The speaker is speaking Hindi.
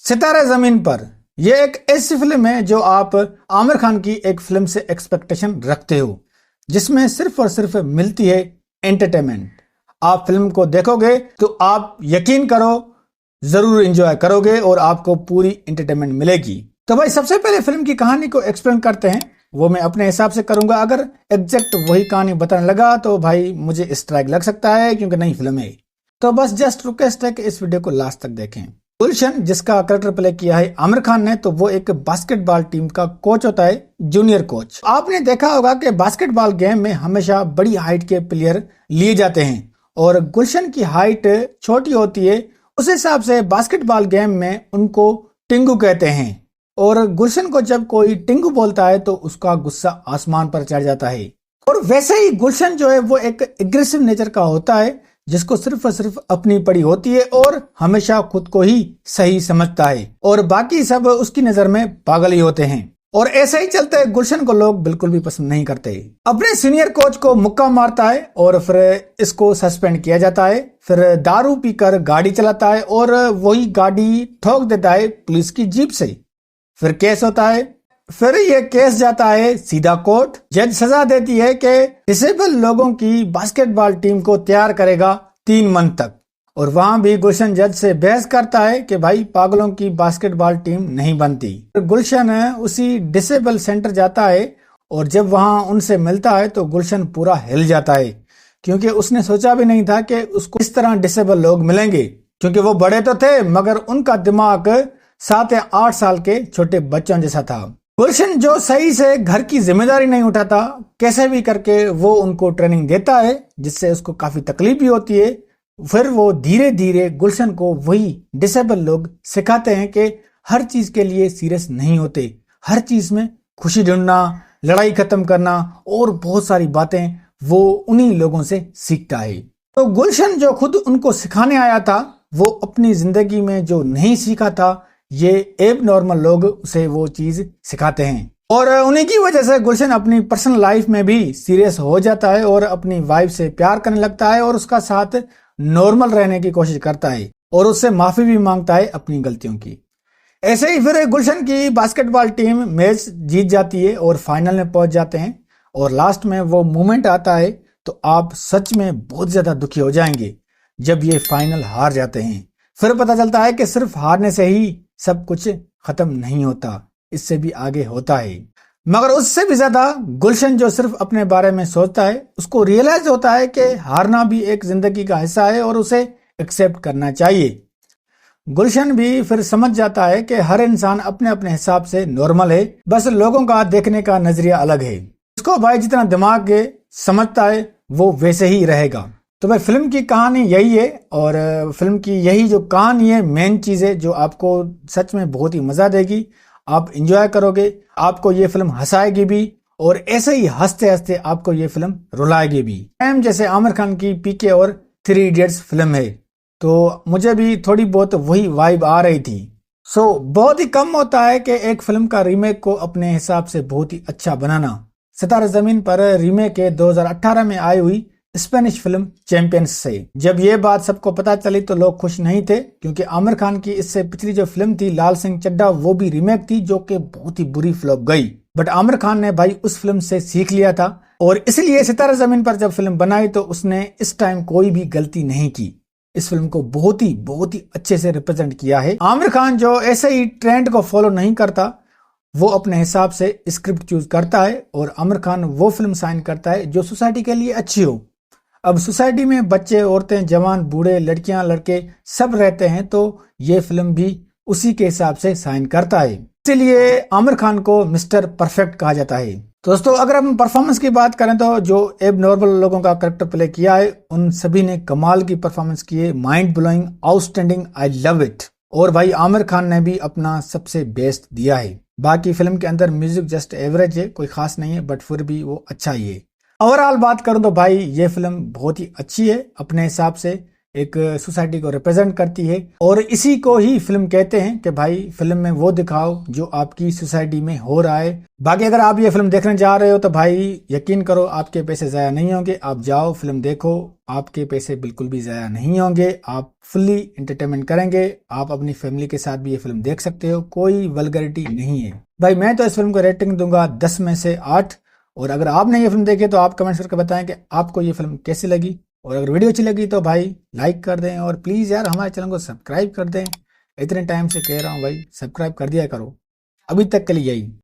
सितारे जमीन पर यह एक ऐसी फिल्म है जो आप आमिर खान की एक फिल्म से एक्सपेक्टेशन रखते हो, जिसमें सिर्फ और सिर्फ मिलती है एंटरटेनमेंट। आप फिल्म को देखोगे तो आप यकीन करो जरूर एंजॉय करोगे और आपको पूरी एंटरटेनमेंट मिलेगी। तो भाई सबसे पहले फिल्म की कहानी को एक्सप्लेन करते हैं, वो मैं अपने हिसाब से करूंगा। अगर एग्जैक्ट वही कहानी बताने लगा तो भाई मुझे स्ट्राइक लग सकता है, क्योंकि नई फिल्म है। तो बस जस्ट रिक्वेस्ट है कि इस वीडियो को लास्ट तक देखें। गुलशन, जिसका कैरेक्टर प्ले किया है आमिर खान ने, तो वो एक बास्केटबॉल टीम का कोच होता है, जूनियर कोच। आपने देखा होगा कि बास्केटबॉल गेम में हमेशा बड़ी हाइट के प्लेयर लिए जाते हैं और गुलशन की हाइट छोटी होती है। उस हिसाब से बास्केटबॉल गेम में उनको टिंगू कहते हैं। और गुलशन को जब कोई टिंगू बोलता है तो उसका गुस्सा आसमान पर चढ़ जाता है। और वैसे ही गुलशन जो है वो एक एग्रेसिव नेचर का होता है, जिसको सिर्फ और सिर्फ अपनी पड़ी होती है और हमेशा खुद को ही सही समझता है और बाकी सब उसकी नजर में पागल ही होते हैं। और ऐसे ही चलते गुलशन को लोग बिल्कुल भी पसंद नहीं करते। अपने सीनियर कोच को मुक्का मारता है और फिर इसको सस्पेंड किया जाता है। फिर दारू पीकर गाड़ी चलाता है और वही गाड़ी ठोक देता है पुलिस की जीप से। फिर केस होता है, फिर ये केस जाता है सीधा कोर्ट। जज सजा देती है कि डिसेबल लोगों की बास्केटबॉल टीम को तैयार करेगा 3 मंथ तक। और वहां भी गुलशन जज से बहस करता है कि भाई पागलों की बास्केटबॉल टीम नहीं बनती। गुलशन उसी डिसेबल सेंटर जाता है और जब वहां उनसे मिलता है तो गुलशन पूरा हिल जाता है, क्योंकि उसने सोचा भी नहीं था कि उसको इस तरह डिसेबल लोग मिलेंगे। क्योंकि वो बड़े तो थे मगर उनका दिमाग 7 या 8 साल के छोटे बच्चों जैसा था। गुलशन जो सही से घर की जिम्मेदारी नहीं उठाता, कैसे भी करके वो उनको ट्रेनिंग देता है, जिससे उसको काफी तकलीफ भी होती है। फिर वो धीरे धीरे गुलशन को वही डिसेबल लोग सिखाते हैं कि हर चीज के लिए सीरियस नहीं होते, हर चीज में खुशी ढूंढना, लड़ाई खत्म करना और बहुत सारी बातें वो उन्हीं लोगों से सीखता है। तो गुलशन जो खुद उनको सिखाने आया था, वो अपनी जिंदगी में जो नहीं सीखा था, ये एब नॉर्मल लोग उसे वो चीज सिखाते हैं। और उन्हीं की वजह से गुलशन अपनी पर्सनल लाइफ में भी सीरियस हो जाता है और अपनी वाइफ से प्यार करने लगता है और उसका साथ नॉर्मल रहने की कोशिश करता है और उससे माफी भी मांगता है अपनी गलतियों की। ऐसे ही फिर गुलशन की बास्केटबॉल टीम मैच जीत जाती है और फाइनल में पहुंच जाते हैं। और लास्ट में वो मोमेंट आता है तो आप सच में बहुत ज्यादा दुखी हो जाएंगे जब ये फाइनल हार जाते हैं। फिर पता चलता है कि सिर्फ हारने से ही सब कुछ खत्म नहीं होता, इससे भी आगे होता है। मगर उससे भी ज्यादा गुलशन जो सिर्फ अपने बारे में सोचता है, उसको रियलाइज होता है कि हारना भी एक जिंदगी का हिस्सा है और उसे एक्सेप्ट करना चाहिए। गुलशन भी फिर समझ जाता है कि हर इंसान अपने अपने हिसाब से नॉर्मल है, बस लोगों का देखने का नजरिया अलग है। उसको भाई जितना दिमाग है समझता है वो वैसे ही रहेगा। तो भाई फिल्म की कहानी यही है और फिल्म की यही जो कहानी है, मेन चीज है जो आपको सच में बहुत ही मजा देगी। आप एंजॉय करोगे, आपको ये फिल्म हंसाएगी भी और ऐसे ही हंसते हंसते आपको ये फिल्म रुलाएगी भी। जैसे आमिर खान की पीके और 3 इडियट्स फिल्म है, तो मुझे भी थोड़ी बहुत वही वाइब आ रही थी। बहुत ही कम होता है कि एक फिल्म का रीमेक को अपने हिसाब से बहुत ही अच्छा बनाना। सितारे जमीन पर रीमेक है 2018 में आई हुई स्पेनिश फिल्म चैंपियंस से। जब ये बात सबको पता चली तो लोग खुश नहीं थे, क्योंकि आमिर खान की इससे पिछली जो फिल्म थी लाल सिंह चड्ढा, वो भी रीमेक थी जो कि बहुत ही बुरी फ्लॉप गई। बट आमिर खान ने भाई उस फिल्म से सीख लिया था और इसलिए सितारे जमीन पर जब फिल्म बनाई तो उसने इस टाइम कोई भी गलती नहीं की। इस फिल्म को बहुत ही अच्छे से रिप्रेजेंट किया है। आमिर खान जो ऐसे ही ट्रेंड को फॉलो नहीं करता, वो अपने हिसाब से स्क्रिप्ट चूज करता है और आमिर खान वो फिल्म साइन करता है जो सोसाइटी के लिए अच्छी हो। अब सोसाइटी में बच्चे, औरतें, जवान, बूढ़े, लड़कियां, लड़के सब रहते हैं, तो ये फिल्म भी उसी के हिसाब से साइन करता है। इसीलिए आमिर खान को मिस्टर परफेक्ट कहा जाता है। दोस्तों अगर हम परफॉर्मेंस की बात करें तो जो एब नॉर्मल लोगों का कैरेक्टर प्ले किया है, उन सभी ने कमाल की परफॉर्मेंस की है। Mind blowing, outstanding, I love it. और भाई आमिर खान ने भी अपना सबसे बेस्ट दिया है। बाकी फिल्म के अंदर म्यूजिक जस्ट एवरेज है, कोई खास नहीं है, बट फिर भी वो अच्छा ही है। ओवरऑल बात करूं तो भाई ये फिल्म बहुत ही अच्छी है अपने हिसाब से। एक सोसाइटी को रिप्रेजेंट करती है, और इसी को ही फिल्म कहते हैं कि भाई फिल्म में वो दिखाओ जो आपकी सोसाइटी में हो रहा है। बाकी अगर आप ये फिल्म देखने जा रहे हो तो भाई यकीन करो आपके पैसे ज़ाया नहीं होंगे। आप जाओ, फिल्म देखो, आपके पैसे बिल्कुल भी ज़ाया नहीं होंगे, आप फुल्ली एंटरटेनमेंट करेंगे। आप अपनी फैमिली के साथ भी ये फिल्म देख सकते हो, कोई वल्गरिटी नहीं है। भाई मैं तो इस फिल्म को रेटिंग दूंगा 10 में से 8। और अगर आपने ये फिल्म देखी तो आप कमेंट्स करके बताएं कि आपको ये फिल्म कैसी लगी। और अगर वीडियो अच्छी लगी तो भाई लाइक कर दें, और प्लीज़ यार हमारे चैनल को सब्सक्राइब कर दें। इतने टाइम से कह रहा हूँ भाई, सब्सक्राइब कर दिया करो। अभी तक के लिए यही।